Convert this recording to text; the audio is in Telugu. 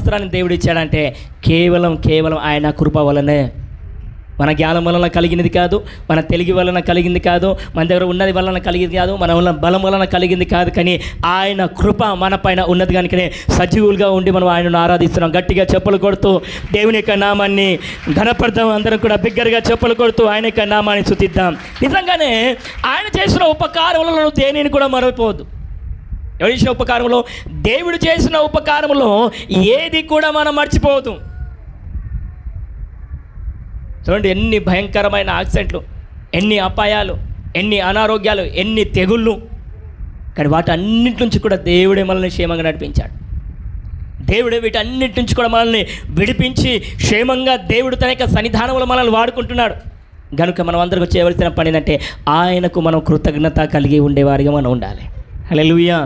ధర్మశాస్త్రాన్ని దేవుడు ఇచ్చాడంటే కేవలం ఆయన కృప వలనే. మన జ్ఞానం వలన కలిగినది కాదు, మన తెలివి వలన కలిగింది కాదు, మన దగ్గర ఉన్నది వలన కలిగింది కాదు, మన వలన బలం వలన కలిగింది కాదు, కానీ ఆయన కృప మన పైన ఉన్నది కనుకనే సజీవులుగా ఉండి మనం ఆయనను ఆరాధిస్తున్నాం. గట్టిగా చెప్పులు కొడుతూ దేవుని యొక్క నామాన్ని ఘనపడదాం. అందరం కూడా బిగ్గరగా చెప్పులు కొడుతూ ఆయన యొక్క నామాన్ని స్తుతిద్దాం. నిజంగానే ఆయన చేసిన ఉపకారములను దేనిని కూడా మరచిపోవద్దు. ఎవరు చేసిన ఉపకారంలో, దేవుడు చేసిన ఉపకారంలో ఏది కూడా మనం మర్చిపోవద్దు. చూడండి, ఎన్ని భయంకరమైన యాక్సిడెంట్లు, ఎన్ని అపాయాలు, ఎన్ని అనారోగ్యాలు, ఎన్ని తెగుళ్ళు, కానీ వాటి అన్నింటి నుంచి కూడా దేవుడే మనల్ని క్షేమంగా నడిపించాడు. దేవుడే వీటన్నిటి నుంచి కూడా మనల్ని విడిపించి క్షేమంగా దేవుడు తన యొక్క సన్నిధానంలో మనల్ని వాడుకుంటున్నాడు. కనుక మనం అందరికీ చేయవలసిన పని ఏంటంటే ఆయనకు మనం కృతజ్ఞత కలిగి ఉండేవారిగా మనం ఉండాలి. హల్లెలూయా.